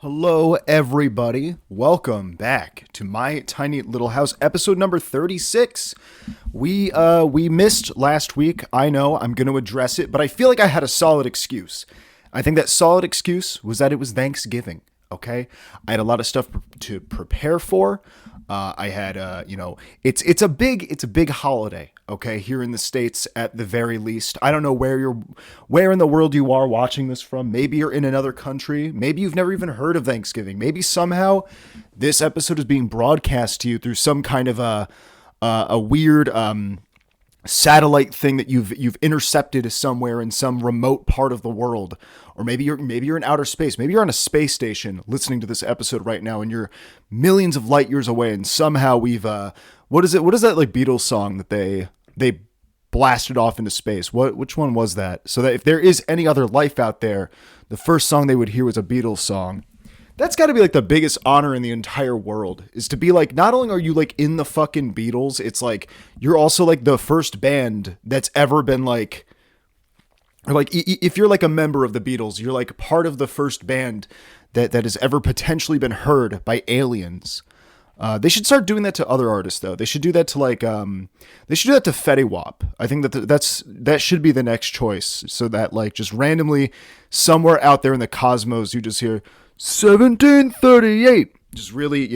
Hello, everybody. Welcome back to My Tiny Little House, episode number 36. We missed last week. I know I'm going to address it, but I feel like I had a solid excuse. I think that solid excuse was that it was Thanksgiving. Okay, I had a lot of stuff to prepare for. I had, it's a big holiday. Okay, here in the States, at the very least. I don't know where in the world you are watching this from. Maybe you're in another country. Maybe you've never even heard of Thanksgiving. Maybe somehow this episode is being broadcast to you through some kind of a weird satellite thing that you've intercepted somewhere in some remote part of the world. Or maybe you're in outer space. Maybe you're on a space station listening to this episode right now and you're millions of light years away, and somehow we've what is that like Beatles song that they blasted off into space? Which one was that? So that if there is any other life out there, the first song they would hear was a Beatles song. That's got to be like the biggest honor in the entire world, is to be like, not only are you like in the fucking Beatles, it's like you're also like the first band that's ever been like, or like if you're like a member of the Beatles, you're like part of the first band that has ever potentially been heard by aliens. They should start doing that to other artists, though. They should do that to like, they should do that to Fetty Wap. I think that should be the next choice, so that like just randomly somewhere out there in the cosmos, you just hear 1738, just really,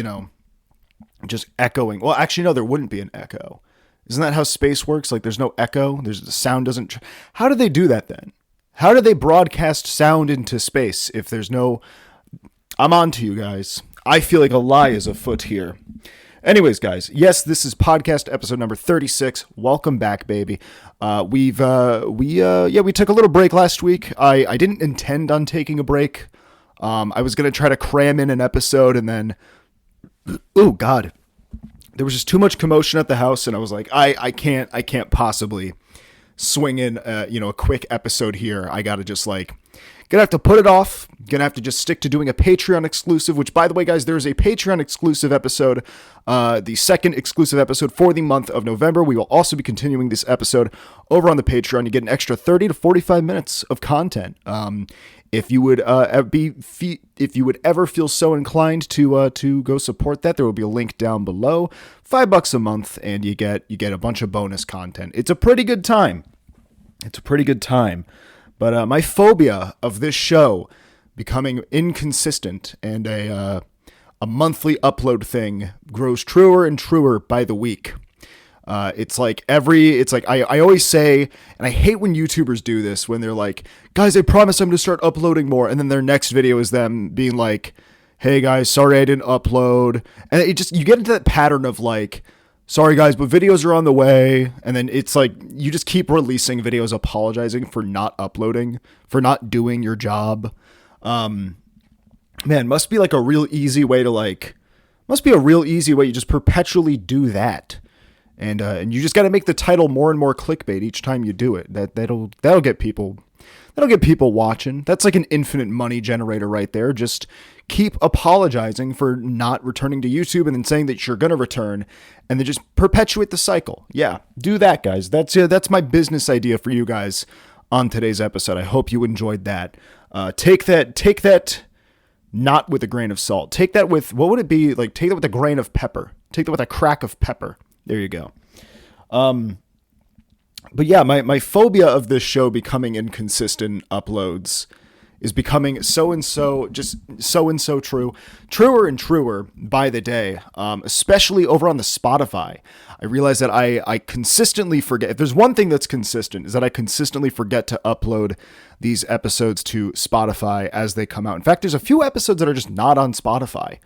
just echoing. Well, actually, no, there wouldn't be an echo. Isn't that how space works? Like, there's no echo. The sound doesn't. How do they do that then? How do they broadcast sound into space if there's no? I'm on to you guys. I feel like a lie is afoot here. Anyways, guys, yes, this is podcast episode number 36. Welcome back, baby. We took a little break last week. I didn't intend on taking a break. I was gonna try to cram in an episode, and then, oh God, there was just too much commotion at the house, and I was like, I can't possibly swing in a quick episode here. I gotta just like. Gonna have to put it off. Gonna have to just stick to doing a Patreon exclusive, which, by the way, guys, there's a Patreon exclusive episode, the second exclusive episode for the month of November. We will also be continuing this episode over on the Patreon. You get an extra 30 to 45 minutes of content. If you would ever feel so inclined to go support that, there will be a link down below. $5 a month, and you get a bunch of bonus content. It's a pretty good time. But my phobia of this show becoming inconsistent and a monthly upload thing grows truer and truer by the week. I always say, and I hate when YouTubers do this, when they're like, guys, I promise I'm going to start uploading more. And then their next video is them being like, hey guys, sorry I didn't upload. And you get into that pattern of like, sorry guys, but videos are on the way. And then it's like, you just keep releasing videos apologizing for not uploading, for not doing your job. Man, must be a real easy way you just perpetually do that. And you just got to make the title more and more clickbait each time you do it. That'll get people watching. That's like an infinite money generator right there. Just keep apologizing for not returning to YouTube and then saying that you're going to return, and then just perpetuate the cycle. Yeah, do that, guys. That's my business idea for you guys on today's episode. I hope you enjoyed that. Take that not with a grain of salt. Take that with, what would it be? Like, take that with a grain of pepper. Take that with a crack of pepper. There you go. But yeah, my phobia of this show becoming inconsistent uploads is becoming so and so true, truer and truer by the day, especially over on the Spotify. I realize that I consistently forget. If there's one thing that's consistent, is that I consistently forget to upload these episodes to Spotify as they come out. In fact, there's a few episodes that are just not on Spotify.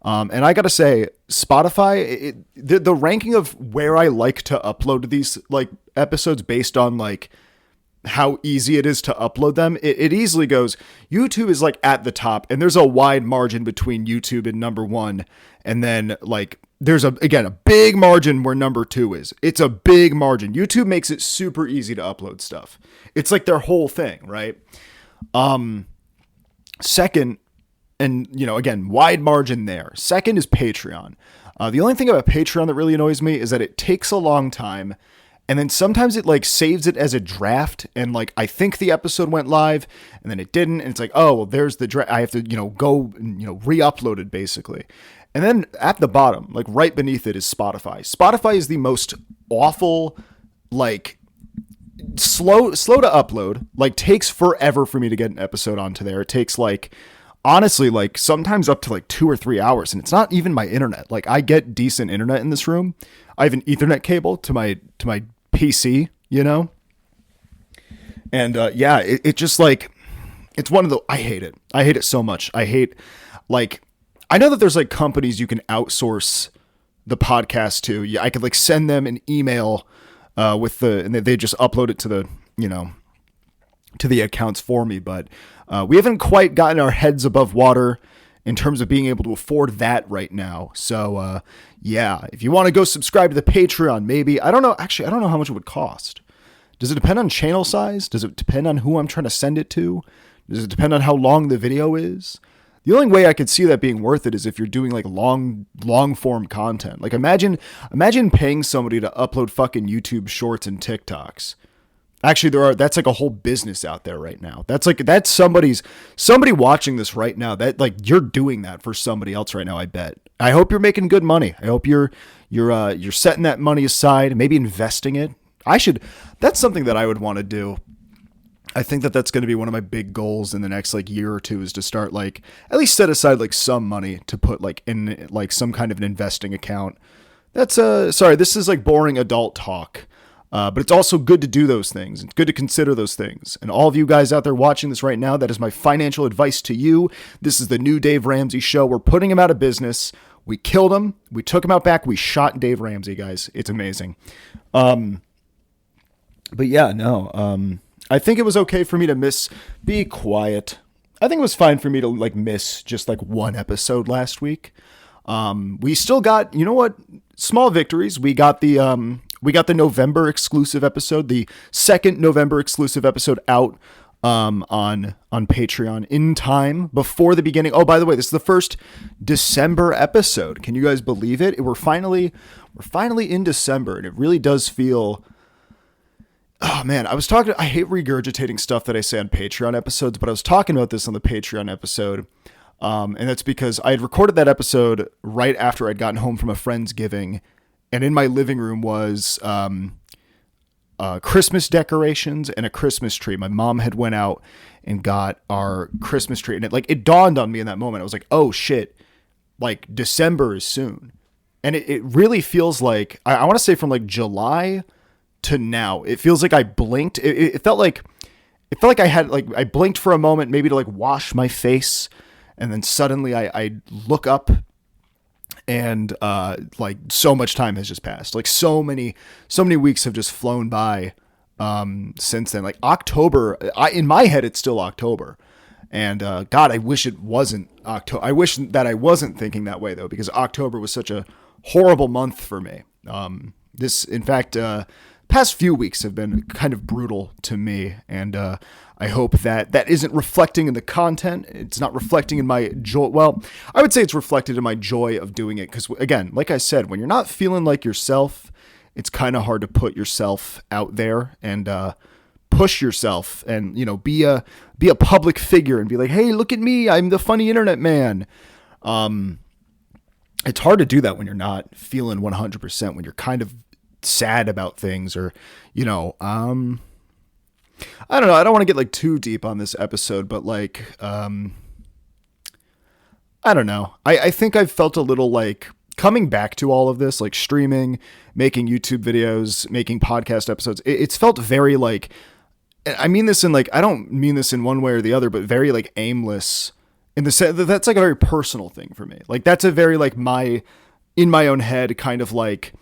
And I gotta say, Spotify, the ranking of where I like to upload these like episodes based on like how easy it is to upload them, it easily goes, YouTube is like at the top, and there's a wide margin between YouTube and number one, and then like there's a big margin where number two is. It's a big margin. YouTube makes it super easy to upload stuff. It's like their whole thing, right? Second, and, again, wide margin there. Second is Patreon. The only thing about Patreon that really annoys me is that it takes a long time, And then sometimes it like saves it as a draft, and like I think the episode went live and then it didn't, and it's like, oh well, there's the draft. I have to, go and, re-upload it basically. And then at the bottom, like right beneath it, is Spotify. Spotify is the most awful, like slow to upload, like takes forever for me to get an episode onto there. It takes like, honestly, like sometimes up to like 2 or 3 hours, and it's not even my internet. Like I get decent internet in this room. I have an Ethernet cable to my PC, and it just like, it's one of the, I hate it so much. Like, I know that there's like companies you can outsource the podcast to. Yeah, I could like send them an email and they just upload it to the to the accounts for me, but we haven't quite gotten our heads above water in terms of being able to afford that right now. So if you want to go subscribe to the Patreon, maybe, I don't know how much it would cost. Does it depend on channel size? Does it depend on who I'm trying to send it to? Does it depend on how long the video is? The only way I could see that being worth it is if you're doing like long form content. Like imagine paying somebody to upload fucking YouTube shorts and TikToks. Actually, that's like a whole business out there right now. That's somebody watching this right now. That like you're doing that for somebody else right now. I bet. I hope you're making good money. I hope you're setting that money aside, maybe investing it. That's something that I would want to do. I think that that's going to be one of my big goals in the next like year or two, is to start like at least set aside like some money to put like in like some kind of an investing account. That's sorry, this is like boring adult talk. But it's also good to do those things. It's good to consider those things. And all of you guys out there watching this right now, that is my financial advice to you. This is the new Dave Ramsey show. We're putting him out of business. We killed him. We took him out back. We shot Dave Ramsey, guys. It's amazing. But yeah, no. I think it was okay for me to be quiet. I think it was fine for me to like miss just like one episode last week. We still got, small victories. We got the November exclusive episode, the second November exclusive episode out on Patreon in time before the beginning. Oh, by the way, this is the first December episode. Can you guys believe it? We're finally in December, and it really does feel. Oh man, I hate regurgitating stuff that I say on Patreon episodes, but I was talking about this on the Patreon episode. And that's because I had recorded that episode right after I'd gotten home from a Friendsgiving, and in my living room was Christmas decorations and a Christmas tree. My mom had went out and got our Christmas tree, and it dawned on me in that moment. I was like, oh shit, like December is soon. And it really feels like, I want to say from like July to now, it feels like I blinked. It felt like I blinked for a moment, maybe to like wash my face, and then suddenly I look up, and like so much time has just passed. Like so many weeks have just flown by since then. Like October, in my head it's still October, and God, I wish it wasn't October. I wish that I wasn't thinking that way though, because October was such a horrible month for me. In fact, past few weeks have been kind of brutal to me, and I hope that isn't reflecting in the content. It's not reflecting in my joy. Well, I would say it's reflected in my joy of doing it, because again, like I said, when you're not feeling like yourself, it's kind of hard to put yourself out there and push yourself, and be a public figure and be like, hey, look at me, I'm the funny internet man. It's hard to do that when you're not feeling 100%, when you're kind of sad about things, or I don't know. I don't want to get like too deep on this episode, but like I don't know. I think I've felt a little like coming back to all of this, like streaming, making YouTube videos, making podcast episodes. It's felt very like, I mean this in like, I don't mean this in one way or the other, but very like aimless, in the sense that that's like a very personal thing for me. Like that's a very like in my own head kind of like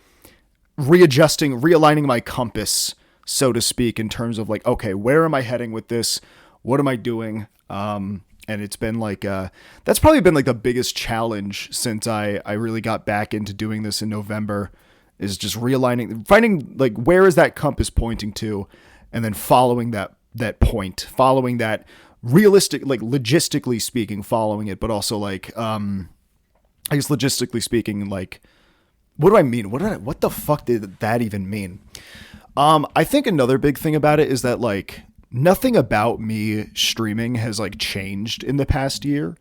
realigning my compass, so to speak, in terms of like, okay, where am I heading with this? What am I doing? And it's been like, that's probably been like the biggest challenge since I really got back into doing this in November, is just realigning, finding like, where is that compass pointing to? And then following that point, following that realistic, like logistically speaking, following it, but also like, I guess logistically speaking, like what do I mean? What the fuck did that even mean? I think another big thing about it is that like nothing about me streaming has like changed in the past year.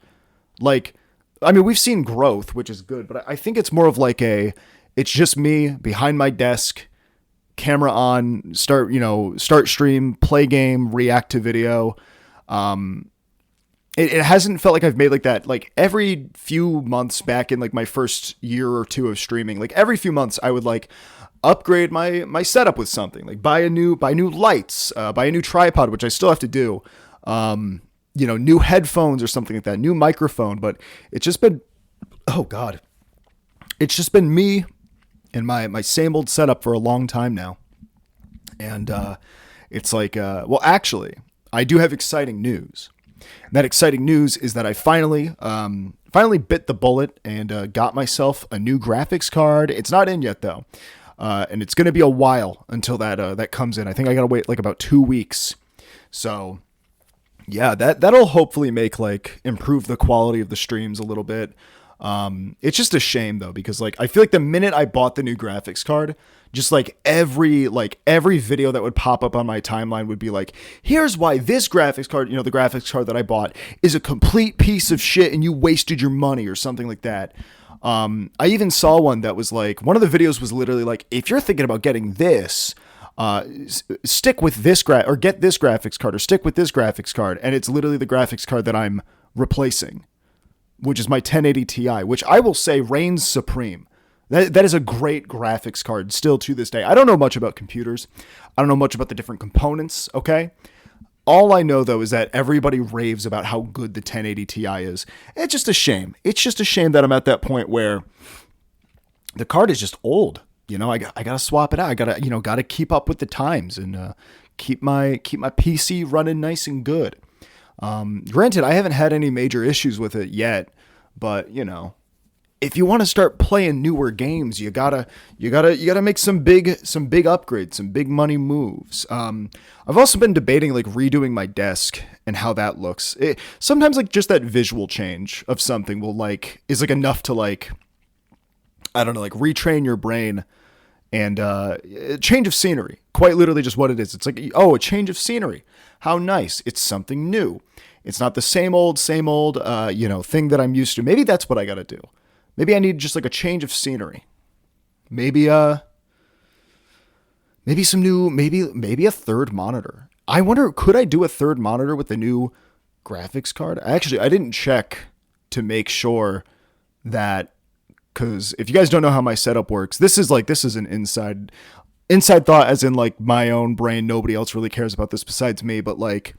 Like, I mean, we've seen growth, which is good, but I think it's more of like it's just me behind my desk, camera on, start stream, play game, react to video. It hasn't felt like I've made like that, like every few months back in like my first year or two of streaming, like every few months I would like upgrade my setup with something, like buy new lights, buy a new tripod, which I still have to do. New headphones or something like that, new microphone, but it's just been, oh God, it's just been me and my same old setup for a long time now. And, it's like, well, actually I do have exciting news. And that exciting news is that I finally bit the bullet and, got myself a new graphics card. It's not in yet though. And it's going to be a while until that comes in. I think I got to wait like about 2 weeks. So yeah, that'll hopefully improve the quality of the streams a little bit. It's just a shame though, because like, I feel like the minute I bought the new graphics card, just like every video that would pop up on my timeline would be like, here's why this graphics card, the graphics card that I bought is a complete piece of shit and you wasted your money or something like that. I even saw one that was like, one of the videos was literally like, if you're thinking about getting this, stick with this or get this graphics card or stick with this graphics card. And it's literally the graphics card that I'm replacing, which is my 1080 Ti, which I will say reigns supreme. That is a great graphics card still to this day. I don't know much about computers. I don't know much about the different components, okay? All I know, though, is that everybody raves about how good the 1080 Ti is. It's just a shame. It's just a shame that I'm at that point where the card is just old. I got to swap it out. I got to keep up with the times and keep my PC running nice and good. Granted, I haven't had any major issues with it yet, but, if you want to start playing newer games, you gotta make some big upgrades, some big money moves. I've also been debating like redoing my desk and how that looks. Sometimes like just that visual change of something is like enough to like, I don't know, like retrain your brain and change of scenery. Quite literally just what it is. It's like, oh, a change of scenery. How nice. It's something new. It's not the same old, thing that I'm used to. Maybe that's what I got to do. Maybe I need just like a change of scenery. Maybe some new, maybe a third monitor. I wonder, could I do a third monitor with the new graphics card? Actually, I didn't check to make sure that, because if you guys don't know how my setup works, this is an inside thought, as in like my own brain. Nobody else really cares about this besides me, but like,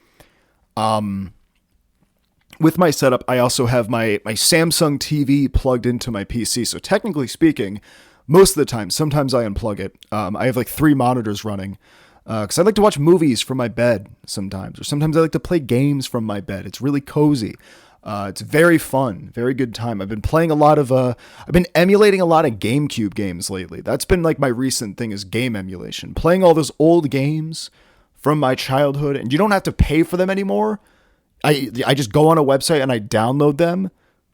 with my setup, I also have my Samsung TV plugged into my PC. So technically speaking, most of the time, sometimes I unplug it. I have like 3 monitors running because I like to watch movies from my bed sometimes, or sometimes I like to play games from my bed. It's really cozy. It's very fun, very good time. I've been playing I've been emulating a lot of GameCube games lately. That's been like my recent thing, is game emulation. Playing all those old games from my childhood, and you don't have to pay for them anymore. I just go on a website and I download them.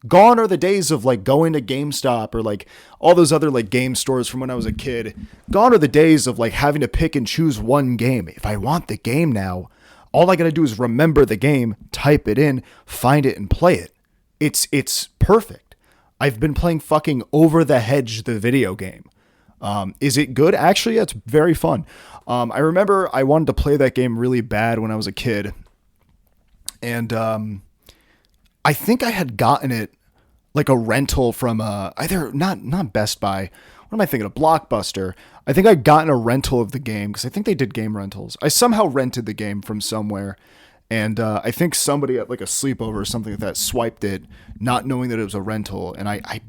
Gone are the days of like going to GameStop or like all those other like game stores from when I was a kid. Gone are the days of like having to pick and choose one game. If I want the game now, all I got to do is remember the game, type it in, find it and play it. It's perfect. I've been playing fucking Over the Hedge, the video game. Is it good? Actually, yeah, it's very fun. I remember I wanted to play that game really bad when I was a kid. And I think I had gotten it like a rental from either not Best Buy. What am I thinking of? Blockbuster. I think I'd gotten a rental of the game because I think they did game rentals. I somehow rented the game from somewhere, and I think somebody at like a sleepover or something like that swiped it, not knowing that it was a rental. And I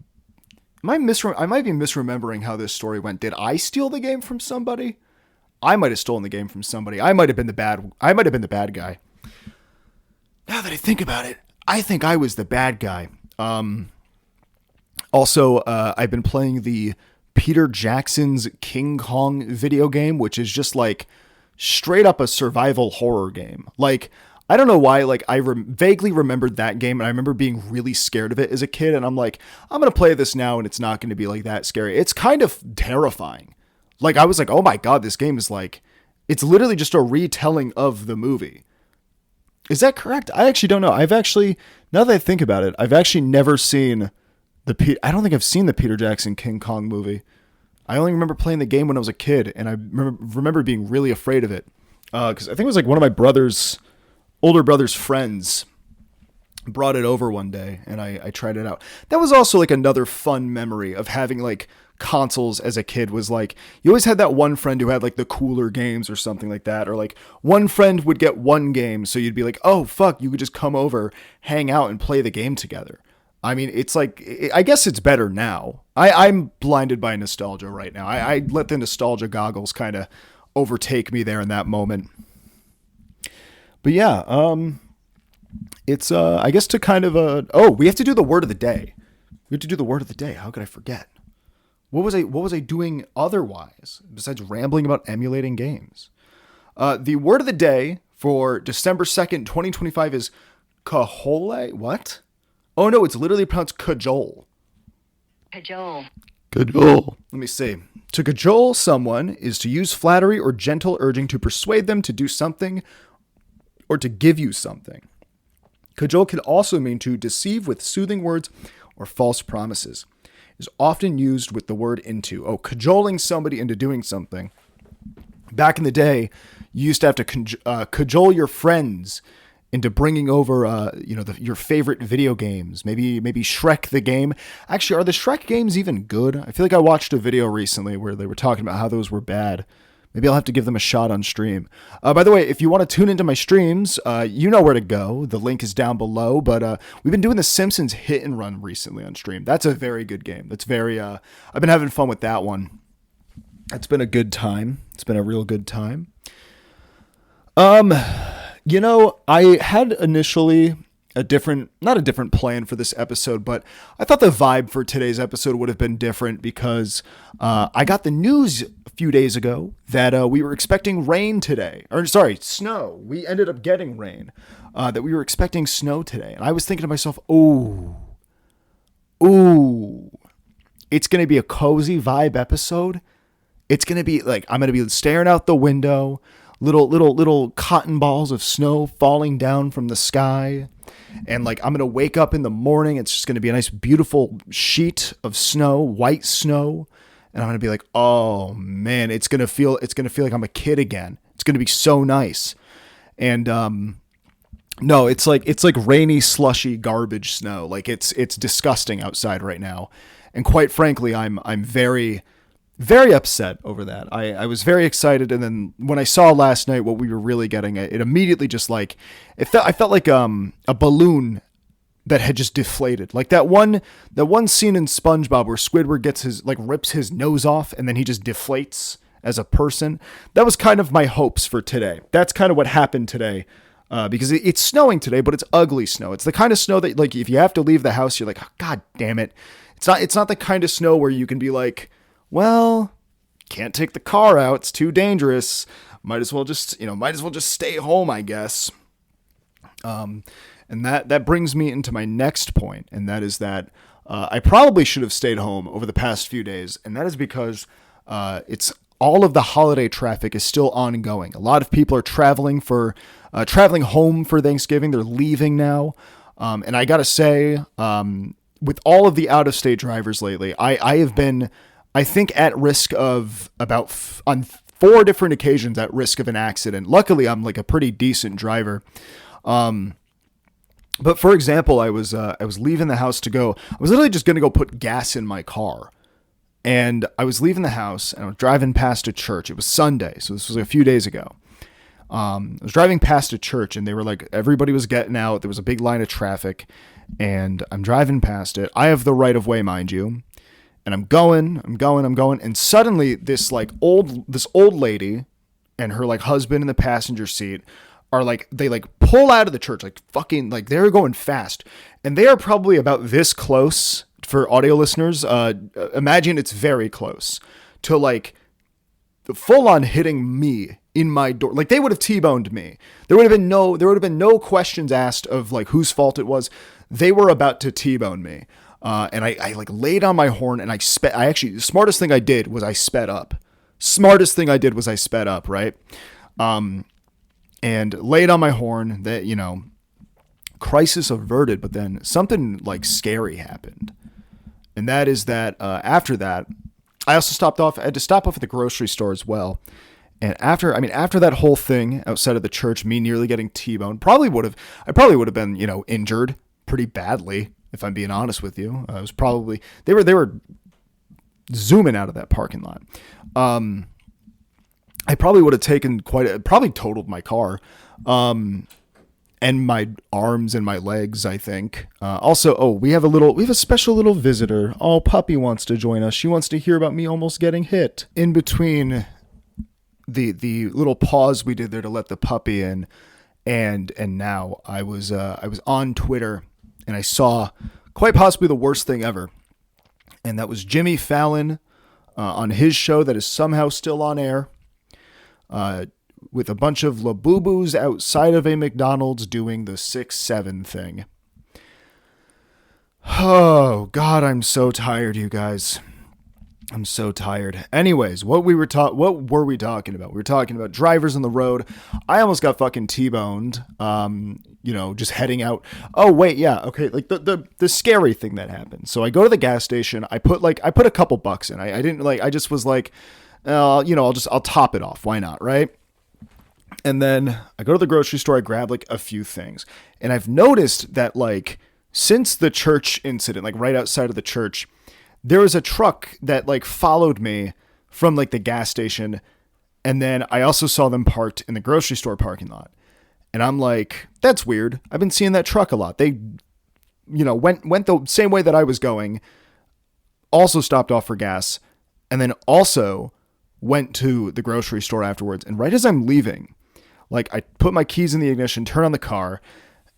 might be misremembering how this story went. Did I steal the game from somebody? I might have stolen the game from somebody. I might have been the bad guy. Now that I think about it, I think I was the bad guy. Also, I've been playing the Peter Jackson's King Kong video game, which is just like straight up a survival horror game. Like, I don't know why, like, vaguely remembered that game, and I remember being really scared of it as a kid, and I'm like, I'm going to play this now, and it's not going to be, like, that scary. It's kind of terrifying. Like, I was like, oh my god, this game is, like, it's literally just a retelling of the movie. Is that correct? I actually don't know. Now that I think about it, I've actually never seen I don't think I've seen the Peter Jackson King Kong movie. I only remember playing the game when I was a kid, and I remember being really afraid of it. Because I think it was, like, one of my older brother's friends brought it over one day, and I tried it out. That was also, like, another fun memory of having, like, consoles as a kid. Was like, you always had that one friend who had, like, the cooler games or something like that, or, like, one friend would get one game, so you'd be like, oh fuck, you could just come over, hang out, and play the game together. I mean, it's like, I guess it's better now. I'm blinded by nostalgia right now. I let the nostalgia goggles kind of overtake me there in that moment. But yeah, it's I guess to kind of we have to do the word of the day. We have to do the word of the day. How could I forget? What was I doing otherwise besides rambling about emulating games? The word of the day for December 2nd, 2025 is cajole. What? Oh no, it's literally pronounced cajole. Cajole. Cajole. Let me see. To cajole someone is to use flattery or gentle urging to persuade them to do something or to give you something. Cajole can also mean to deceive with soothing words or false promises. It is often used with the word into. Oh, cajoling somebody into doing something. Back in the day, you used to have to cajole your friends into bringing over, your favorite video games. Maybe Shrek the game. Actually, are the Shrek games even good? I feel like I watched a video recently where they were talking about how those were bad. Maybe I'll have to give them a shot on stream. By the way, if you want to tune into my streams, you know where to go. The link is down below. But we've been doing the Simpsons Hit and Run recently on stream. That's a very good game. That's very. I've been having fun with that one. It's been a good time. It's been a real good time. I had initially not a different plan for this episode, but I thought the vibe for today's episode would have been different because I got the news a few days ago that we were expecting rain today. Snow. We ended up getting rain. That we were expecting snow today. And I was thinking to myself, ooh, it's going to be a cozy vibe episode. It's going to be like, I'm going to be staring out the window, little cotton balls of snow falling down from the sky. And like, I'm going to wake up in the morning. It's just going to be a nice, beautiful sheet of snow, white snow. And I'm going to be like, oh man, it's going to feel like I'm a kid again. It's going to be so nice. And, no, it's like rainy, slushy, garbage snow. Like it's disgusting outside right now. And quite frankly, I'm very, very upset over that. I was very excited, and then when I saw last night what we were really getting, it immediately just like I felt like a balloon that had just deflated. Like that one scene in SpongeBob where Squidward rips his nose off and then he just deflates as a person. That was kind of my hopes for today. That's kind of what happened today. Because it's snowing today, but it's ugly snow. It's the kind of snow that like if you have to leave the house, you're like, oh, God damn it. It's not the kind of snow where you can be like, well, can't take the car out. It's too dangerous. Might as well just stay home, I guess. And that brings me into my next point, and that is that I probably should have stayed home over the past few days, and that is because it's all of the holiday traffic is still ongoing. A lot of people are traveling home for Thanksgiving. They're leaving now, and I gotta say, with all of the out-of-state drivers lately, I have been, I think, at risk of on 4 different occasions at risk of an accident. Luckily, I'm like a pretty decent driver. But for example, I was leaving the house to go. I was literally just going to go put gas in my car. And I was leaving the house and I was driving past a church. It was Sunday, so this was a few days ago. I was driving past a church and they were like, everybody was getting out. There was a big line of traffic and I'm driving past it. I have the right of way, mind you. And I'm going. And suddenly this old lady and her like husband in the passenger seat are like, they like pull out of the church, like fucking, like they're going fast. And they are probably about this close for audio listeners. Imagine it's very close to like full on hitting me in my door. Like, they would have T-boned me. There would have been no questions asked of like whose fault it was. They were about to T-bone me. And I like laid on my horn and the smartest thing I did was I sped up. Right? And laid on my horn that, crisis averted, but then something like scary happened. And that is that, after that, I also I had to stop off at the grocery store as well. And after that whole thing outside of the church, me nearly getting T-boned, I probably would have been, injured pretty badly, if I'm being honest with you. They were zooming out of that parking lot. I probably would have probably totaled my car, and my arms and my legs, I think. Also, we have a special little visitor. Oh, Puppy wants to join us. She wants to hear about me almost getting hit. In between the little pause we did there to let the puppy in, and now I was on Twitter and I saw quite possibly the worst thing ever, and that was Jimmy Fallon on his show that is somehow still on air, with a bunch of Labubu's outside of a McDonald's doing the 6-7 thing. Oh God, I'm so tired, you guys. I'm so tired. Anyways, what were we talking about? We were talking about drivers on the road. I almost got fucking T-boned. Just heading out. Oh wait, yeah, okay. Like the scary thing that happened. So I go to the gas station. I put a couple bucks in. I didn't like. I just was like, I'll top it off. Why not, right? And then I go to the grocery store. I grab like a few things, and I've noticed that like since the church incident, like right outside of the church, there was a truck that like followed me from like the gas station. And then I also saw them parked in the grocery store parking lot. And I'm like, that's weird. I've been seeing that truck a lot. They, went the same way that I was going, also stopped off for gas, and then also went to the grocery store afterwards. And right as I'm leaving, like I put my keys in the ignition, turn on the car,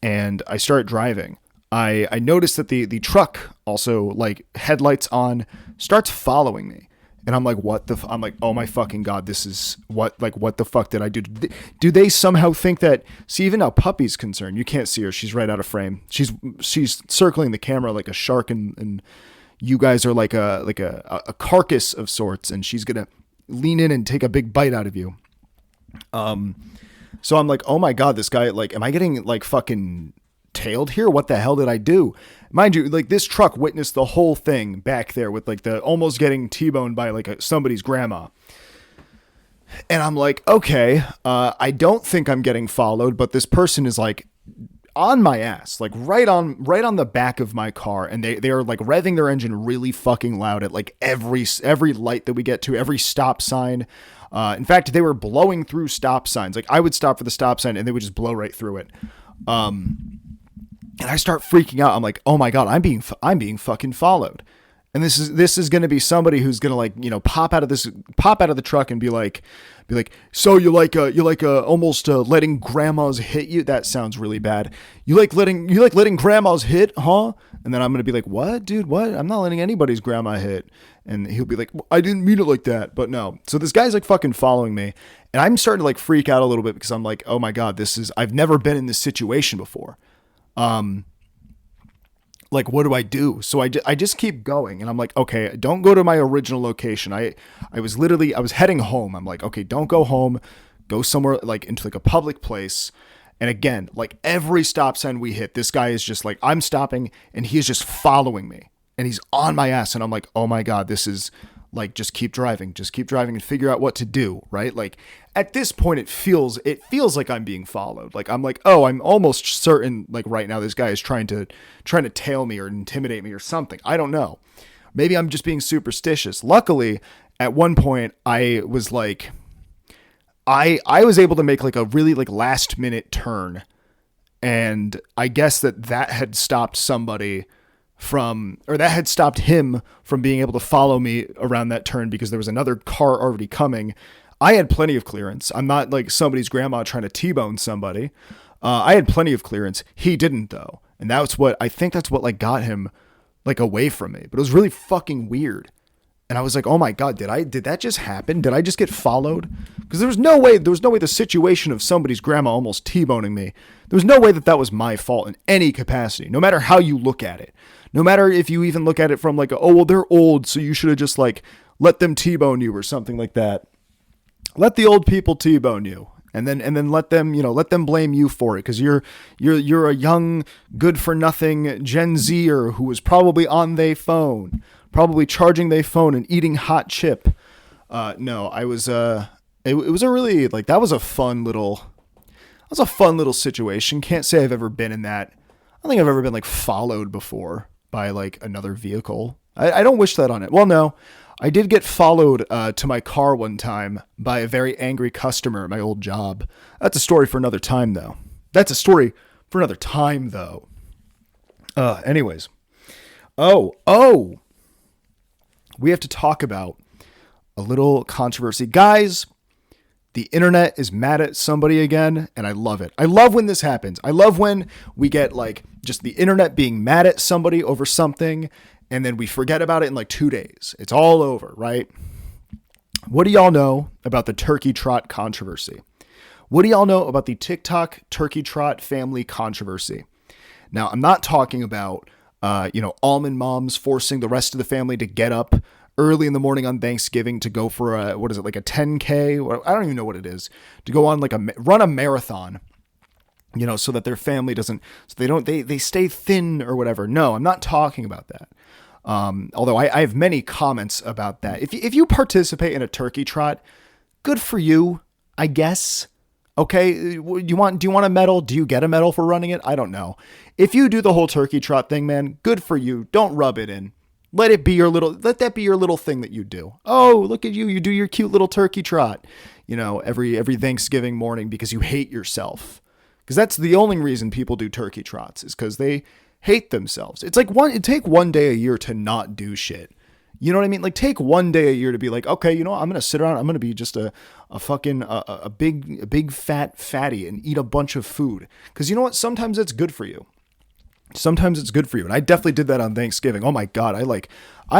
and I start driving. I noticed that the truck also, like, headlights on, starts following me. And I'm like, I'm like, oh my fucking God, this is what the fuck did I do? Do they somehow think that, see, even now Puppy's concerned, you can't see her. She's right out of frame. She's circling the camera like a shark, and you guys are like a carcass of sorts, and she's going to lean in and take a big bite out of you. So I'm like, oh my God, this guy, like, am I getting like fucking tailed here? What the hell did I do? Mind you, like this truck witnessed the whole thing back there with like the almost getting T-boned by like somebody's grandma. And I'm like, okay, I don't think I'm getting followed, but this person is like on my ass, like right on the back of my car. And they are like revving their engine really fucking loud at like every light that we get to, every stop sign. In fact, they were blowing through stop signs. Like I would stop for the stop sign and they would just blow right through it. And I start freaking out. I'm like, oh my God, I'm being fucking followed. And this is going to be somebody who's going to like, pop out of the truck and be like, so you like almost letting grandmas hit you. That sounds really bad. You like letting grandmas hit, huh? And then I'm going to be like, what, dude, what? I'm not letting anybody's grandma hit. And he'll be like, I didn't mean it like that, but no. So this guy's like fucking following me, and I'm starting to like freak out a little bit because I'm like, oh my God, I've never been in this situation before. Like, what do I do? So I just keep going, and I'm like, okay, don't go to my original location. I was heading home. I'm like, okay, don't go home, go somewhere like into like a public place. And again, like every stop sign we hit, this guy is just like, I'm stopping and he is just following me and he's on my ass. And I'm like, oh my God, this is like, just keep driving and figure out what to do. Right. Like at this point, it feels like I'm being followed. Like, I'm like, oh, I'm almost certain like right now, this guy is trying to tail me or intimidate me or something. I don't know. Maybe I'm just being superstitious. Luckily, at one point I was like, I was able to make like a really like last minute turn. And I guess that had stopped somebody that had stopped him from being able to follow me around that turn because there was another car already coming. I had plenty of clearance. I'm not like somebody's grandma trying to T-bone somebody. I had plenty of clearance. He didn't though. And that's what like got him like away from me, but it was really fucking weird. And I was like, oh my God, did that just happen? Did I just get followed? Because there was no way the situation of somebody's grandma almost T-boning me. There was no way that was my fault in any capacity, no matter how you look at it. No matter if you even look at it from like, oh, well, they're old, so you should have just like let them T-bone you or something like that. Let the old people T-bone you. And then let them blame you for it because you're a young, good for nothing Gen Zer who was probably on their phone, probably charging their phone and eating hot chip. No, I was it was a really like that was a fun little situation. Can't say I've ever been in that. I don't think I've ever been like followed before by like another vehicle. I don't wish that on it. Well, no. I did get followed to my car one time by a very angry customer at my old job. That's a story for another time, though. Anyways. Oh. We have to talk about a little controversy. Guys, the internet is mad at somebody again, and I love it. I love when this happens. I love when we get like just the internet being mad at somebody over something, and then we forget about it in like 2 days. It's all over, right? What do y'all know about the turkey trot controversy? What do y'all know about the TikTok turkey trot family controversy? Now, I'm not talking about, almond moms forcing the rest of the family to get up early in the morning on Thanksgiving to go for like a 10K? I don't even know what it is. To go on like run a marathon, so that their family they stay thin or whatever. No, I'm not talking about that. Although I have many comments about that. If you participate in a turkey trot, good for you, I guess. Okay. Do you want a medal? Do you get a medal for running it? I don't know. If you do the whole turkey trot thing, man, good for you. Don't rub it in. Let that be your little thing that you do. Oh, look at you. You do your cute little turkey trot, every Thanksgiving morning because you hate yourself. Because that's the only reason people do turkey trots is because they hate themselves. It's like take one day a year to not do shit. You know what I mean? Like take one day a year to be like, okay, I'm going to sit around. I'm going to be just a big fat fatty and eat a bunch of food. Cause you know what? Sometimes it's good for you. And I definitely did that on Thanksgiving. Oh my God. I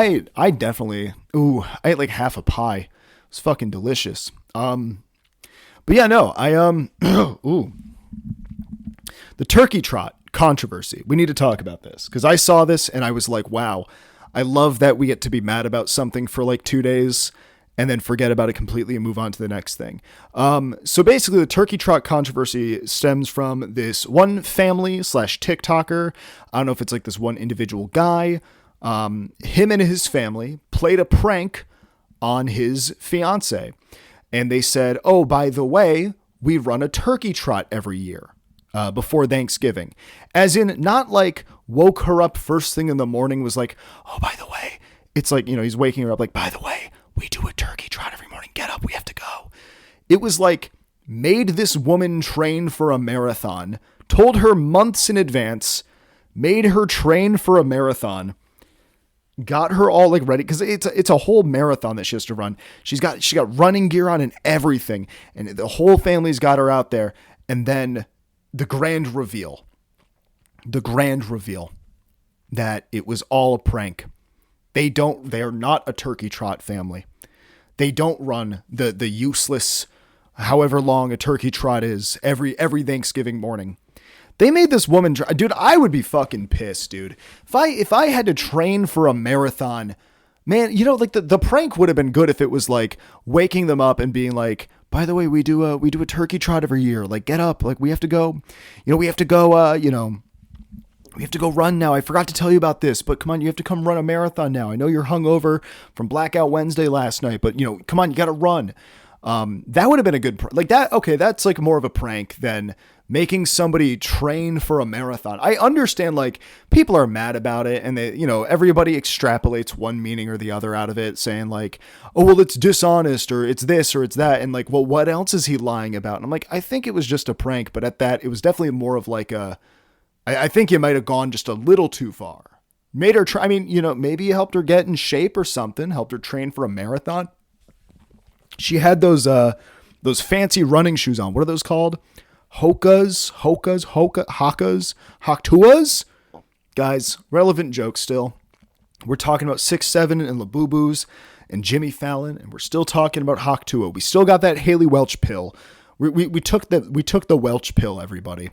ate like half a pie. It was fucking delicious. But yeah, no, the turkey trot controversy. We need to talk about this because I saw this and I was like, wow, I love that we get to be mad about something for like 2 days and then forget about it completely and move on to the next thing. So basically the turkey trot controversy stems from this one family / TikToker. I don't know if it's like this one individual guy. Him and his family played a prank on his fiance. And they said, oh, by the way, we run a turkey trot every year. Before Thanksgiving, as in not like woke her up first thing in the morning was like, oh, by the way, it's like, he's waking her up like, by the way, we do a turkey trot every morning. Get up. We have to go. It was like made this woman train for a marathon, told her months in advance, made her train for a marathon, got her all like ready. Cause it's a whole marathon that she has to run. She got running gear on and everything. And the whole family's got her out there. And then the grand reveal that it was all a prank. They are not a turkey trot family. They don't run the useless, however long a turkey trot is every Thanksgiving morning. They made this woman, dude, I would be fucking pissed, dude. If I had to train for a marathon, man, like the prank would have been good if it was like waking them up and being like, by the way, we do a turkey trot every year. Like, get up. Like, we have to go run now. I forgot to tell you about this, but come on, you have to come run a marathon now. I know you're hungover from Blackout Wednesday last night, but come on, you got to run. That would have been a good, like that. Okay. That's like more of a prank than making somebody train for a marathon. I understand like people are mad about it and they, everybody extrapolates one meaning or the other out of it saying like, oh, well, it's dishonest or it's this or it's that. And like, well, what else is he lying about? And I'm like, I think it was just a prank, but at that, it was definitely more of like I think it might've gone just a little too far. Made her try. I mean, maybe it helped her get in shape or something, helped her train for a marathon. She had those fancy running shoes on. What are those called? Hokas. Guys, relevant joke still. We're talking about 6'7" and Labubus and Jimmy Fallon, and we're still talking about Hawk Tuah. We still got that Haley Welch pill. We took the Welch pill, everybody.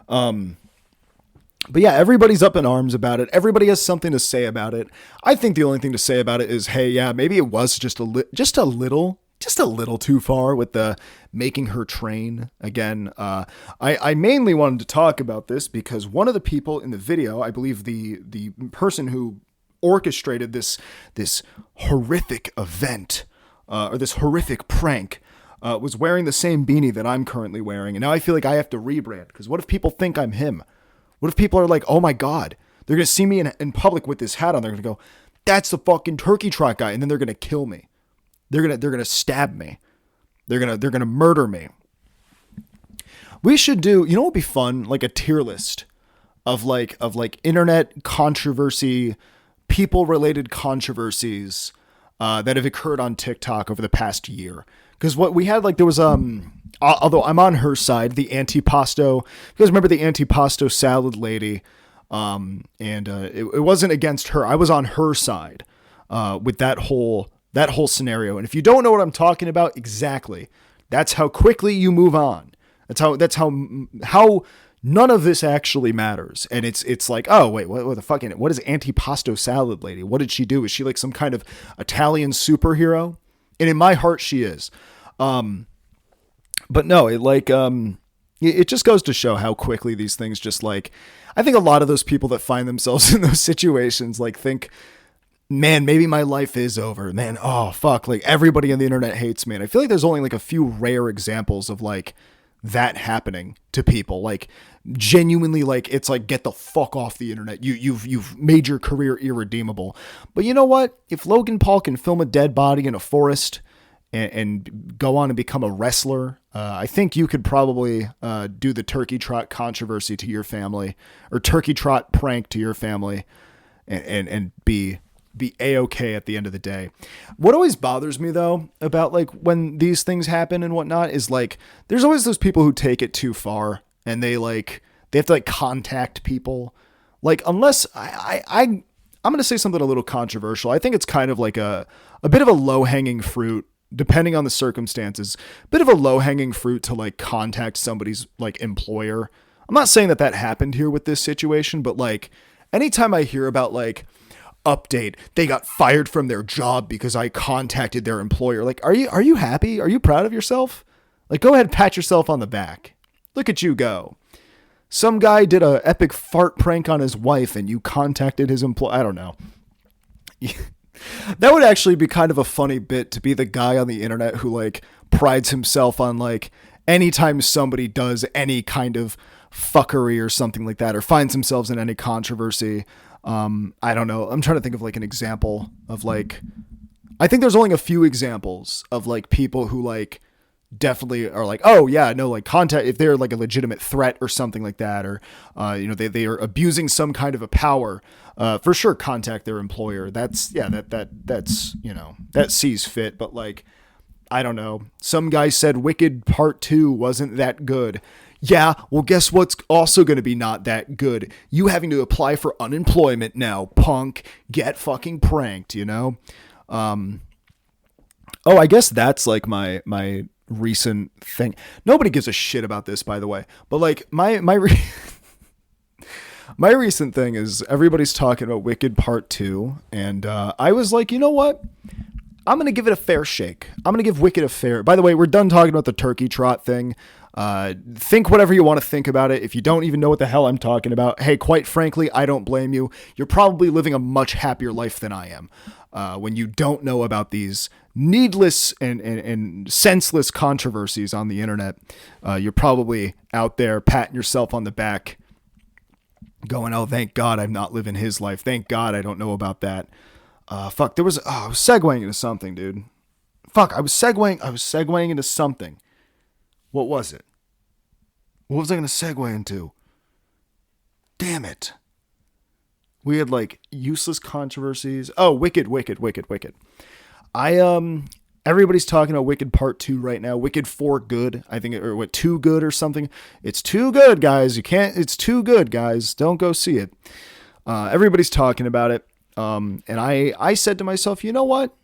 But yeah, everybody's up in arms about it. Everybody has something to say about it. I think the only thing to say about it is, hey, yeah, maybe it was just a little too far with the making her train again. I mainly wanted to talk about this because one of the people in the video, I believe the person who orchestrated this horrific event or this horrific prank was wearing the same beanie that I'm currently wearing. And now I feel like I have to rebrand because what if people think I'm him? What if people are like, oh my God, they're going to see me in public with this hat on. They're going to go, that's the fucking Turkey Trot guy. And then they're going to kill me. They're going to stab me. They're going to murder me. We should do, you know what would be fun? Like a tier list of like internet controversy, people related controversies that have occurred on TikTok over the past year. Because what we had, like, there was, although I'm on her side, the antipasto, you guys remember the antipasto salad lady, it wasn't against her. I was on her side with that whole scenario. And if you don't know what I'm talking about, exactly, that's how quickly you move on. That's how none of this actually matters. And it's like, oh wait, what the fucking, what is antipasto salad lady? What did she do? Is she like some kind of Italian superhero? And in my heart, she is. But no, it just goes to show how quickly these things just like, I think a lot of those people that find themselves in those situations, like think, man, maybe my life is over, man. Oh fuck. Like everybody on the internet hates me. And I feel like there's only like a few rare examples of like that happening to people. Like genuinely, like it's like, get the fuck off the internet. You've made your career irredeemable. But you know what? If Logan Paul can film a dead body in a forest and go on and become a wrestler, I think you could probably do the Turkey Trot controversy to your family, or Turkey Trot prank to your family, and be A-okay at the end of the day. What always bothers me though about like when these things happen and whatnot is like there's always those people who take it too far and they have to like contact people. Like unless I'm going to say something a little controversial. I think it's kind of like a bit of a low-hanging fruit, depending on the circumstances, a bit of a low-hanging fruit to like contact somebody's like employer. I'm not saying that happened here with this situation, but like anytime I hear about like update, they got fired from their job because I contacted their employer. Like, are you happy? Are you proud of yourself? Like, go ahead and pat yourself on the back. Look at you go. Some guy did a epic fart prank on his wife and you contacted his employer. I don't know. That would actually be kind of a funny bit to be the guy on the internet who like prides himself on like anytime somebody does any kind of fuckery or something like that, or finds themselves in any controversy. I don't know. I'm trying to think of like an example of like, I think there's only a few examples of like people who like definitely are like, oh yeah, no, like contact, if they're like a legitimate threat or something like that, or, they are abusing some kind of a power, for sure, contact their employer. That's that sees fit. But like, I don't know. Some guy said Wicked Part 2 wasn't that good. Yeah, well, guess what's also going to be not that good? You having to apply for unemployment now, punk. Get fucking pranked, you know? I guess that's like my recent thing. Nobody gives a shit about this, by the way. But like my recent thing is everybody's talking about Wicked Part 2. And I was like, you know what? I'm going to give it a fair shake. I'm going to give Wicked a fair... By the way, we're done talking about the Turkey Trot thing. Think whatever you want to think about it. If you don't even know what the hell I'm talking about, hey, quite frankly, I don't blame you. You're probably living a much happier life than I am. When you don't know about these needless and senseless controversies on the internet, you're probably out there patting yourself on the back going, oh, thank God I'm not living his life. Thank God I don't know about that. I was segueing into something, dude. I was segueing into something. What was it? What was I going to segue into? Damn it. We had like useless controversies. Oh, Wicked. Everybody's talking about Wicked Part 2 right now. Wicked 4 good. I think, or what, 2 good or something. It's too good, guys. It's too good, guys. Don't go see it. Everybody's talking about it. And I said to myself, you know what?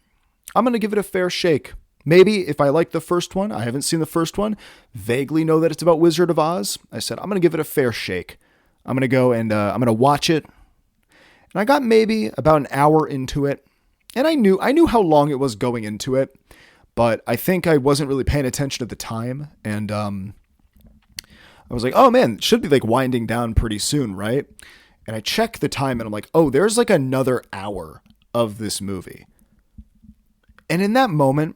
I'm going to give it a fair shake. Maybe if I like the first one, I haven't seen the first one, vaguely know that it's about Wizard of Oz. I said, I'm going to give it a fair shake. I'm going to go and I'm going to watch it. And I got maybe about an hour into it. And I knew how long it was going into it, but I think I wasn't really paying attention at the time. And I was like, oh man, it should be like winding down pretty soon, right? And I check the time and I'm like, oh, there's like another hour of this movie. And in that moment,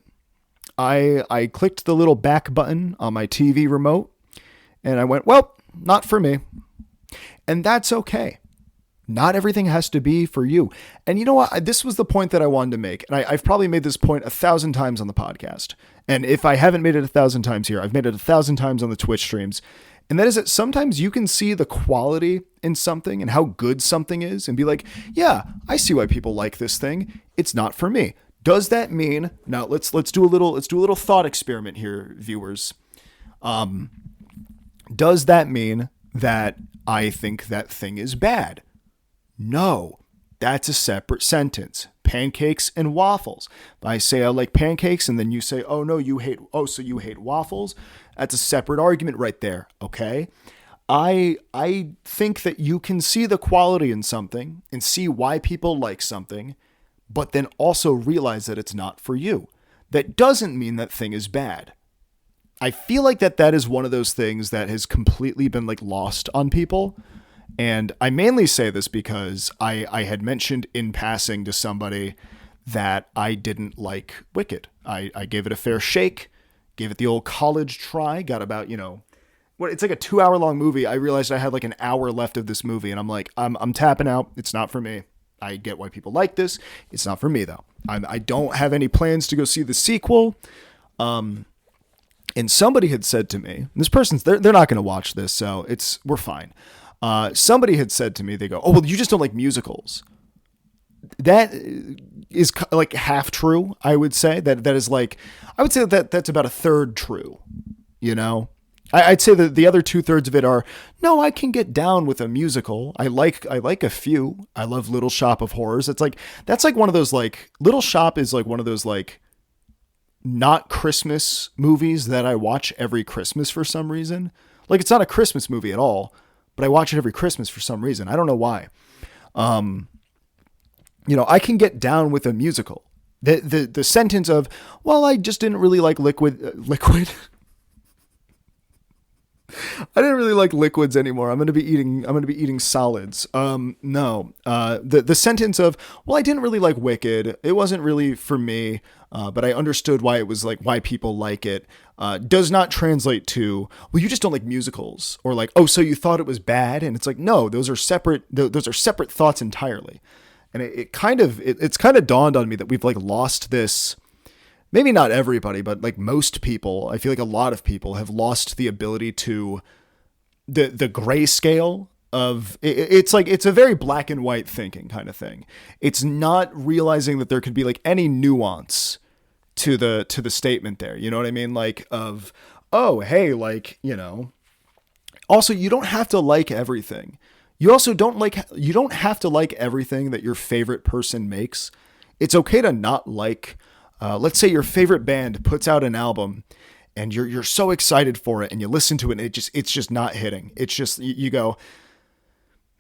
I clicked the little back button on my TV remote and I went, well, not for me. And that's okay. Not everything has to be for you. And you know what? This was the point that I wanted to make. And I've probably made this point 1,000 times on the podcast. And if I haven't made it 1,000 times here, I've made it 1,000 times on the Twitch streams. And that is that sometimes you can see the quality in something and how good something is and be like, yeah, I see why people like this thing. It's not for me. Does that mean, now let's do a little thought experiment here, viewers. Does that mean that I think that thing is bad? No, that's a separate sentence. Pancakes and waffles. If I say I like pancakes and then you say, oh no, so you hate waffles. That's a separate argument right there. Okay. I think that you can see the quality in something and see why people like something, but then also realize that it's not for you. That doesn't mean that thing is bad. I feel like that is one of those things that has completely been like lost on people. And I mainly say this because I had mentioned in passing to somebody that I didn't like Wicked. I gave it a fair shake, gave it the old college try, got about, it's like a 2-hour long movie. I realized I had like an hour left of this movie and I'm like, I'm tapping out. It's not for me. I get why people like this. It's not for me though. I don't have any plans to go see the sequel. And somebody had said to me, this person's, they're not going to watch this, so we're fine. Somebody had said to me, they go, oh, well, you just don't like musicals. That is like half true. I would say that is like, I would say that's about a third true, I'd say that the other 2/3 of it are, no, I can get down with a musical. I like a few. I love Little Shop of Horrors. That's like one of those, like, Little Shop is like one of those, like, not Christmas movies that I watch every Christmas for some reason. Like, it's not a Christmas movie at all, but I watch it every Christmas for some reason. I don't know why. I can get down with a musical. The sentence of, well, I just didn't really like liquid. I didn't really like liquids anymore. I'm going to be eating solids. No. The sentence of, well, I didn't really like Wicked. It wasn't really for me. But I understood why it was like, why people like it, does not translate to, well, you just don't like musicals, or like, oh, so you thought it was bad. And it's like, no, those are separate thoughts entirely. And it's kind of dawned on me that we've like lost this. Maybe not everybody, but like most people, I feel like a lot of people have lost the ability to the grayscale of it's like, it's a very black and white thinking kind of thing. It's not realizing that there could be like any nuance to the statement there. You know what I mean? Like of, oh, hey, like, also you don't have to like everything. You also you don't have to like everything that your favorite person makes. It's okay to not like, let's say your favorite band puts out an album and you're so excited for it and you listen to it and it's just not hitting. It's just, you go,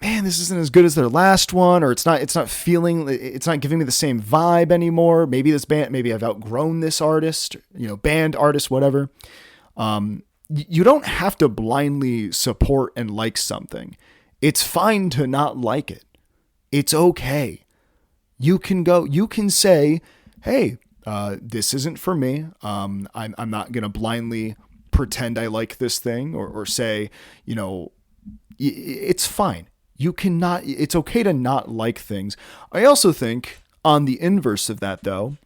man, this isn't as good as their last one, or it's not giving me the same vibe anymore. Maybe I've outgrown this artist, band, artist, whatever. You don't have to blindly support and like something. It's fine to not like it. It's okay. You can say, hey, this isn't for me. I'm not going to blindly pretend I like this thing or say, it's fine. It's okay to not like things. I also think on the inverse of that though,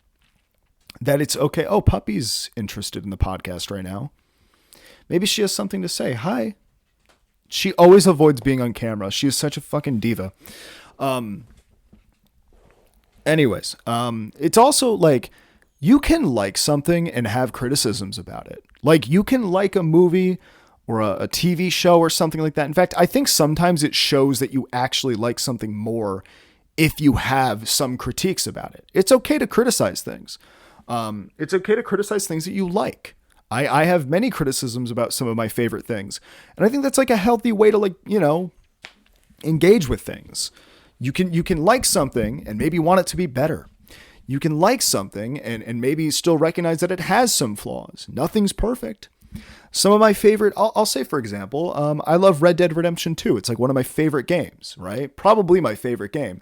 that it's okay. Oh, Puppy's interested in the podcast right now. Maybe she has something to say. Hi. She always avoids being on camera. She is such a fucking diva. Anyways, it's also like, you can like something and have criticisms about it. Like you can like a movie or a TV show or something like that. In fact, I think sometimes it shows that you actually like something more if you have some critiques about it. It's okay to criticize things. It's okay to criticize things that you like. I have many criticisms about some of my favorite things. And I think that's like a healthy way to, like, you know, engage with things. You can like something and maybe want it to be better. You can like something and maybe still recognize that it has some flaws. Nothing's perfect. Some of my favorite, I'll say, for example, I love Red Dead Redemption 2. It's like one of my favorite games, right? Probably my favorite game.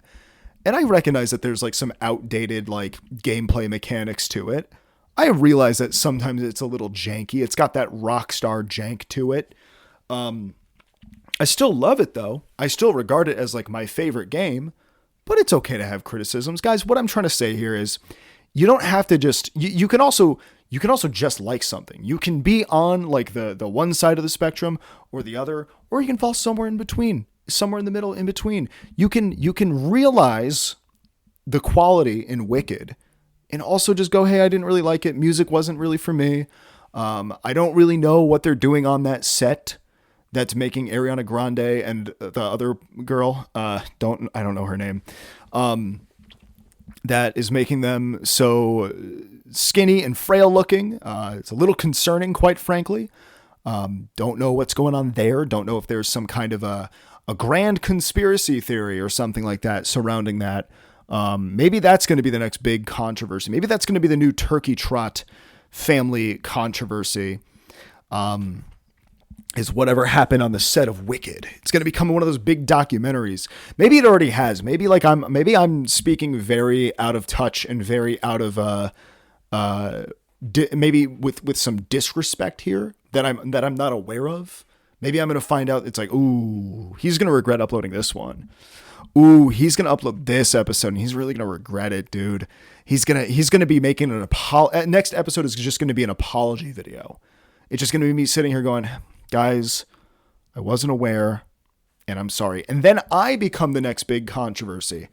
And I recognize that there's like some outdated like gameplay mechanics to it. I realize that sometimes it's a little janky. It's got that Rockstar jank to it. I still love it though. I still regard it as like my favorite game, but it's okay to have criticisms. Guys, what I'm trying to say here is you don't have to just, you can also just like something. You can be on like the one side of the spectrum or the other, or you can fall somewhere in between, somewhere in the middle in between. You can realize the quality in Wicked and also just go, hey, I didn't really like it. Music wasn't really for me. I don't really know what they're doing on that set that's making Ariana Grande and the other girl, I don't know her name, that is making them so skinny and frail looking. It's a little concerning, quite frankly. Don't know what's going on there. Don't know if there's some kind of a grand conspiracy theory or something like that surrounding that. Maybe that's going to be the next big controversy. Maybe that's going to be the new Turkey Trot family controversy. Is whatever happened on the set of Wicked. It's going to become one of those big documentaries. Maybe it already has. Maybe I'm speaking very out of touch and very out of maybe with some disrespect here that I'm not aware of. Maybe I'm going to find out it's like, ooh, he's going to regret uploading this one. Ooh, he's going to upload this episode and he's really going to regret it, dude. He's going to be making an next episode is just going to be an apology video. It's just going to be me sitting here going, guys, I wasn't aware and I'm sorry. And then I become the next big controversy.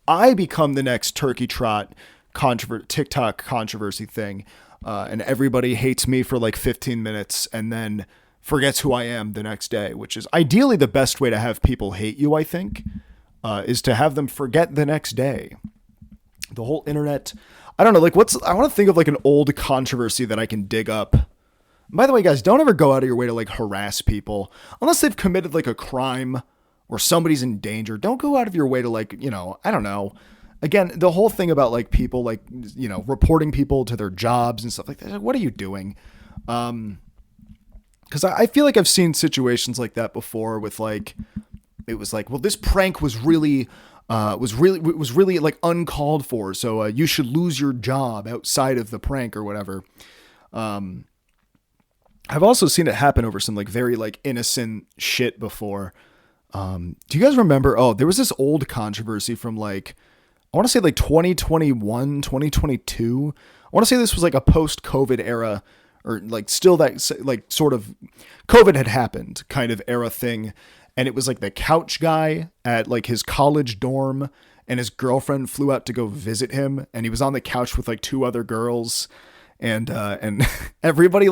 I become the next Turkey Trot TikTok controversy thing. And everybody hates me for like 15 minutes and then forgets who I am the next day, which is ideally the best way to have people hate you, I think, is to have them forget the next day. The whole internet, I don't know, like I want to think of like an old controversy that I can dig up. By the way, guys, don't ever go out of your way to like harass people unless they've committed like a crime or somebody's in danger. Don't go out of your way to like, you know, I don't know. Again, the whole thing about like people like, you know, reporting people to their jobs and stuff like that. What are you doing? Because I feel like I've seen situations like that before with like, it was like, well, this prank was really like uncalled for. So you should lose your job outside of the prank or whatever. I've also seen it happen over some like very like innocent shit before. Do you guys remember? Oh, there was this old controversy from like, I want to say like 2021, 2022. I want to say this was like a post-COVID era or like still that like sort of COVID had happened kind of era thing. And it was like the couch guy at like his college dorm and his girlfriend flew out to go visit him. And he was on the couch with like two other girls. And everybody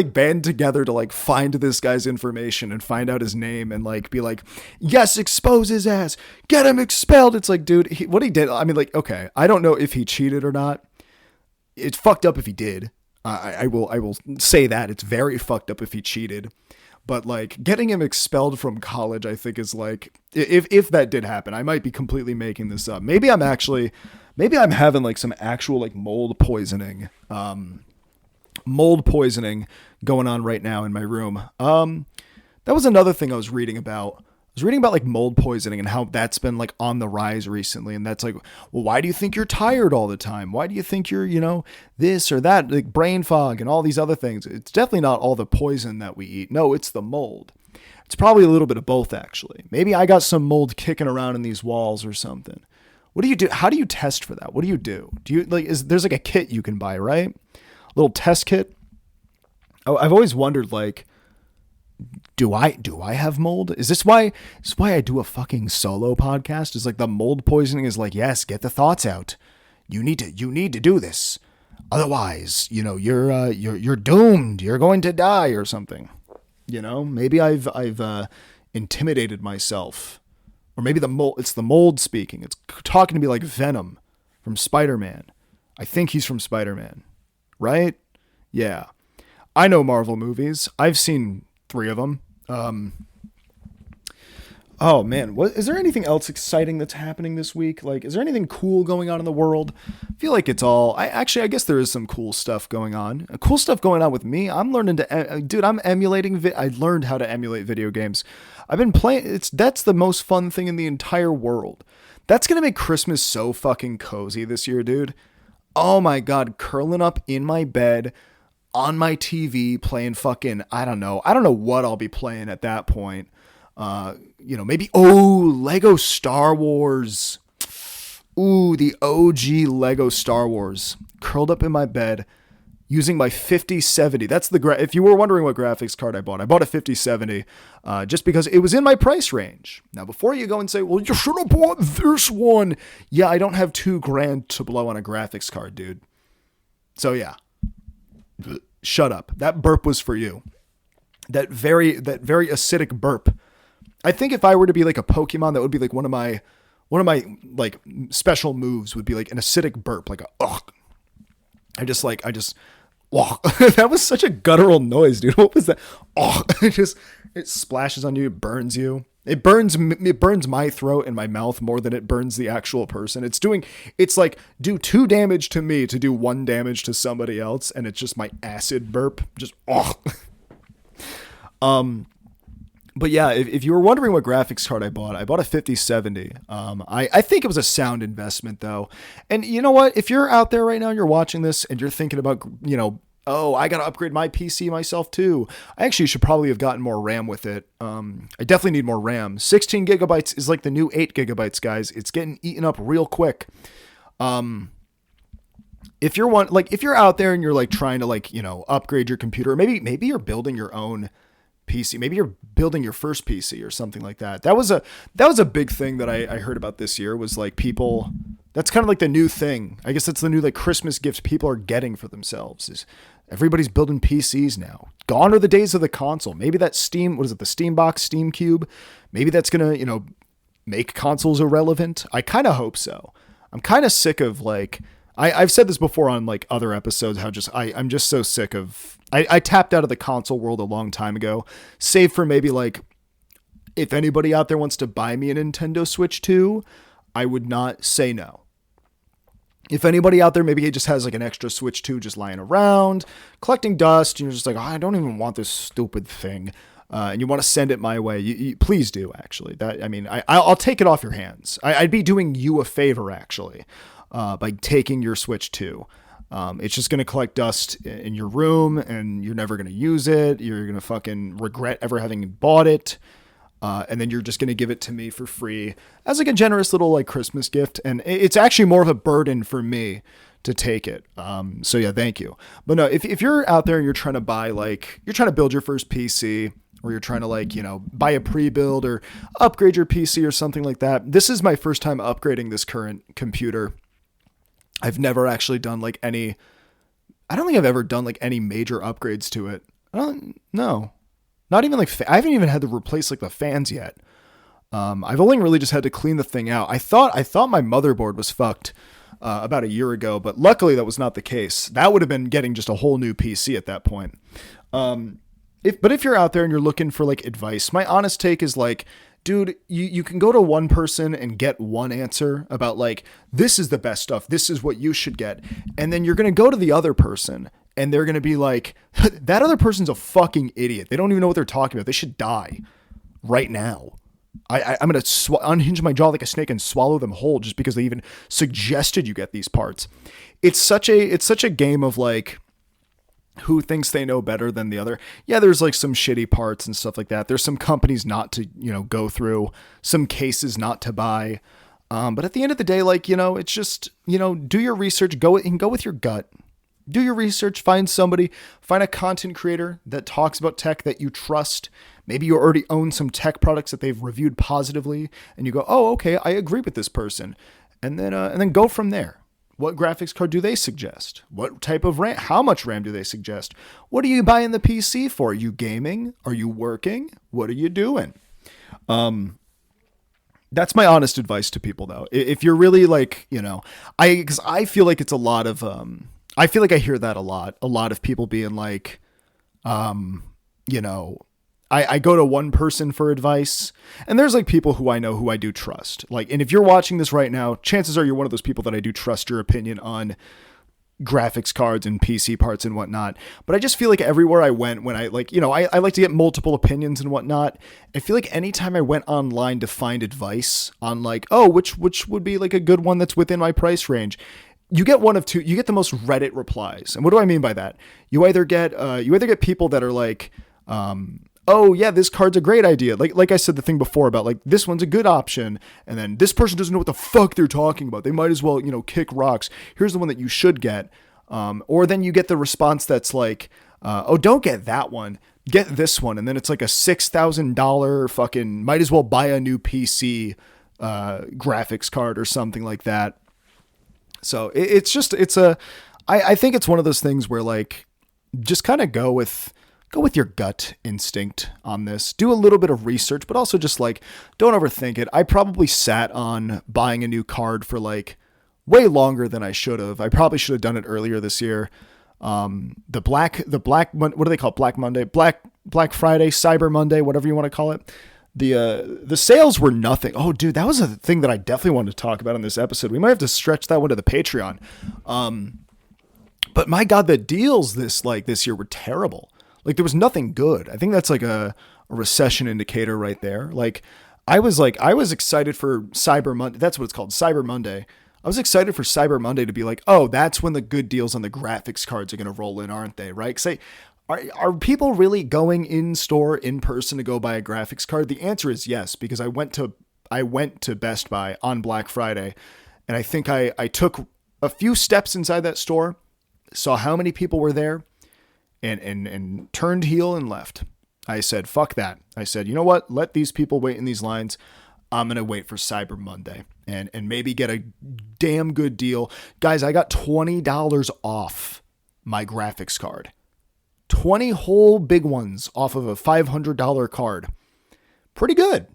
band together to like find this guy's information and find out his name and like be like, yes, expose his ass, get him expelled. It's like, dude, what he did. I mean, like, okay, I don't know if he cheated or not. It's fucked up if he did. I will say that it's very fucked up if he cheated, but like getting him expelled from college, I think is like, if that did happen, I might be completely making this up. Maybe I'm having like some actual like mold poisoning going on right now in my room. That was another thing I was reading about. I was reading about like mold poisoning and how that's been like on the rise recently. And that's like, well, why do you think you're tired all the time? Why do you think you're, you know, this or that, like brain fog and all these other things? It's definitely not all the poison that we eat. No, it's the mold. It's probably a little bit of both, actually. Maybe I got some mold kicking around in these walls or something. What do you do? How do you test for that? What do you do? Do you like, there's like a kit you can buy, right? A little test kit. Oh, I've always wondered, like, do I have mold? Is this why I do a fucking solo podcast? Is like the mold poisoning is like, yes, get the thoughts out. You need to do this. Otherwise, you know, you're doomed. You're going to die or something. You know, maybe I've intimidated myself Or maybe the mold, it's the mold speaking. It's talking to me like Venom from Spider-Man. I think he's from Spider-Man, right? Yeah. I know Marvel movies. I've seen 3 of them. Oh man, what is there anything else exciting that's happening this week? Like, is there anything cool going on in the world? I feel like it's all. I guess there is some cool stuff going on. Cool stuff going on with me. I'm learning to, dude. I'm emulating. I learned how to emulate video games. I've been playing. That's the most fun thing in the entire world. That's gonna make Christmas so fucking cozy this year, dude. Oh my god, curling up in my bed on my TV playing fucking. I don't know. I don't know what I'll be playing at that point. Maybe, Lego Star Wars. Ooh, the OG Lego Star Wars. Curled up in my bed using my 5070. That's if you were wondering what graphics card I bought a 5070, just because it was in my price range. Now, before you go and say, well, you should have bought this one. Yeah, I don't have $2,000 to blow on a graphics card, dude. So yeah, shut up. That burp was for you. That very acidic burp. I think if I were to be like a Pokemon, that would be like one of my like special moves would be like an acidic burp, like a ugh. Oh, that was such a guttural noise, dude. What was that? Oh, it splashes on you, it burns you. It burns my throat and my mouth more than it burns the actual person. It's like do 2 damage to me to do 1 damage to somebody else, and it's just my acid burp. Just oh. But yeah, if you were wondering what graphics card I bought a 5070. I think it was a sound investment though. And you know what? If you're out there right now and you're watching this and you're thinking about, I got to upgrade my PC myself too. I actually should probably have gotten more RAM with it. I definitely need more RAM. 16 gigabytes is like the new 8 gigabytes, guys. It's getting eaten up real quick. If you're out there and you're like trying to upgrade your computer, maybe you're building your own PC. Maybe you're building your first PC or something like that. That was a big thing that I heard about this year was like people, that's kind of like the new thing. I guess that's the new like Christmas gift people are getting for themselves is everybody's building PCs now. Gone are the days of the console. Maybe that the Steam Box, Steam Cube, maybe that's going to, make consoles irrelevant. I kind of hope so. I'm kind of sick of like, I've said this before on like other episodes, how I'm just so sick of, I tapped out of the console world a long time ago, save for maybe like, if anybody out there wants to buy me a Nintendo Switch 2, I would not say no. If anybody out there, maybe it just has like an extra Switch 2 just lying around, collecting dust, and you're just like, I don't even want this stupid thing. And you want to send it my way, you please do actually. I'll take it off your hands. I'd be doing you a favor actually. By taking your Switch 2. It's just going to collect dust in your room and you're never going to use it. You're going to fucking regret ever having bought it. And then you're just going to give it to me for free as like a generous little like Christmas gift. And it's actually more of a burden for me to take it. So yeah, thank you. But no, if you're out there and you're trying to build your first PC, or you're trying to buy a pre-build or upgrade your PC or something like that. This is my first time upgrading this current computer. I've never actually done I don't think I've ever done any major upgrades to it. No, not even I haven't even had to replace the fans yet. I've only really just had to clean the thing out. I thought my motherboard was fucked about a year ago, but luckily that was not the case. That would have been getting just a whole new PC at that point. If you're out there and you're looking for advice, my honest take is dude, you can go to one person and get one answer about this is the best stuff. This is what you should get. And then you're going to go to the other person and they're going to be like, that other person's a fucking idiot. They don't even know what they're talking about. They should die right now. I'm going to unhinge my jaw like a snake and swallow them whole just because they even suggested you get these parts. It's such a game of who thinks they know better than the other. Yeah, there's some shitty parts and stuff like that. There's some companies not to, go through, some cases not to buy. But at the end of the day, it's just, do your research, go with your gut. Do your research, find a content creator that talks about tech that you trust. Maybe you already own some tech products that they've reviewed positively and you go, oh, okay, I agree with this person. And then go from there. What graphics card do they suggest? What type of RAM? How much RAM do they suggest? What are you buying the PC for? Are you gaming? Are you working? What are you doing? That's my honest advice to people, though. If you're really like, because I feel like it's a lot of, I feel like I hear that a lot. A lot of people being like, you know, I go to one person for advice, and there's like people who I know who I do trust. Like, and if you're watching this right now, chances are you're one of those people that I do trust your opinion on graphics cards and PC parts and whatnot. But I just feel like everywhere I went when I like, I like to get multiple opinions and whatnot. I feel like anytime I went online to find advice on like, oh, which would be like a good one that's within my price range, you get one of two. You get the most Reddit replies. And what do I mean by that? You either get people that are like, oh yeah, this card's a great idea. Like I said, the thing before about like, this one's a good option. And then this person doesn't know what the fuck they're talking about. They might as well, kick rocks. Here's the one that you should get. Or then you get the response that's like, oh, don't get that one. Get this one. And then it's like a $6,000 fucking might as well buy a new PC graphics card or something like that. So I think it's one of those things where like, just kind of go with your gut instinct on this. Do a little bit of research, but also just like, don't overthink it. I probably sat on buying a new card for like way longer than I should have. I probably should have done it earlier this year. The black, what do they call it? Black Monday, Black Friday, Cyber Monday, whatever you want to call it. The sales were nothing. Oh, dude, that was a thing that I definitely wanted to talk about in this episode. We might have to stretch that one to the Patreon. But my God, the deals this year were terrible. Like there was nothing good. I think that's like a recession indicator right there. Like I was excited for Cyber Monday. That's what it's called, Cyber Monday. I was excited for Cyber Monday to be like, oh, that's when the good deals on the graphics cards are going to roll in, aren't they? Right? Because are people really going in store in person to go buy a graphics card? The answer is yes, because I went to Best Buy on Black Friday, and I think I took a few steps inside that store, saw how many people were there, and turned heel and left. I said, fuck that. I said, you know what? Let these people wait in these lines. I'm going to wait for Cyber Monday and maybe get a damn good deal. Guys, I got $20 off my graphics card. 20 whole big ones off of a $500 card. Pretty good.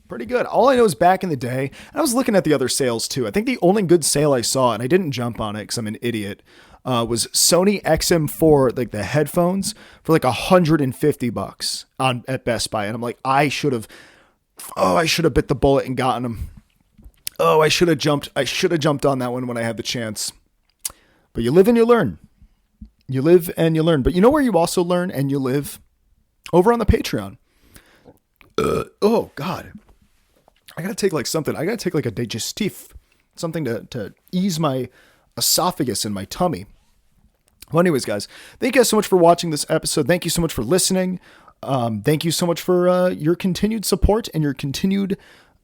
Pretty good. All I know is back in the day, and I was looking at the other sales too. I think the only good sale I saw, and I didn't jump on it because I'm an idiot, was Sony XM4, like the headphones, for like $150 at Best Buy. And I'm like, I should have bit the bullet and gotten them. Oh, I should have jumped on that one when I had the chance. But you live and you learn. You live and you learn. But you know where you also learn and you live? Over on the Patreon. Oh God. I gotta take like something. I gotta take like a digestif, something to ease my esophagus and my tummy. Well, anyways, guys, thank you guys so much for watching this episode. Thank you so much for listening. Thank you so much for your continued support and your continued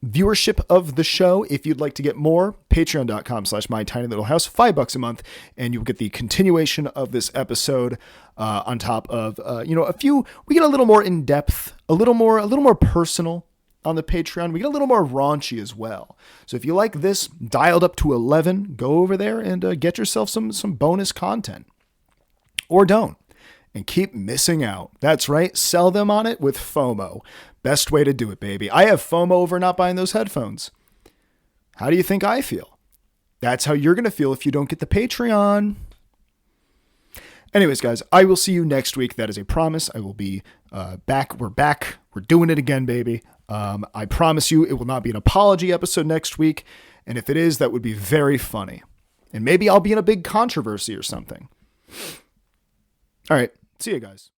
viewership of the show. If you'd like to get more, patreon.com/mytinylittle.house, $5 a month, and you'll get the continuation of this episode on top of a few. We get a little more in depth, a little more personal on the Patreon. We get a little more raunchy as well. So if you like this dialed up to 11, go over there and get yourself some bonus content, or don't. And keep missing out. That's right. Sell them on it with FOMO. Best way to do it, baby. I have FOMO over not buying those headphones. How do you think I feel? That's how you're going to feel if you don't get the Patreon. Anyways, guys, I will see you next week. That is a promise. I will be back. We're back. We're doing it again, baby. I promise you it will not be an apology episode next week. And if it is, that would be very funny. And maybe I'll be in a big controversy or something. All right. See you guys.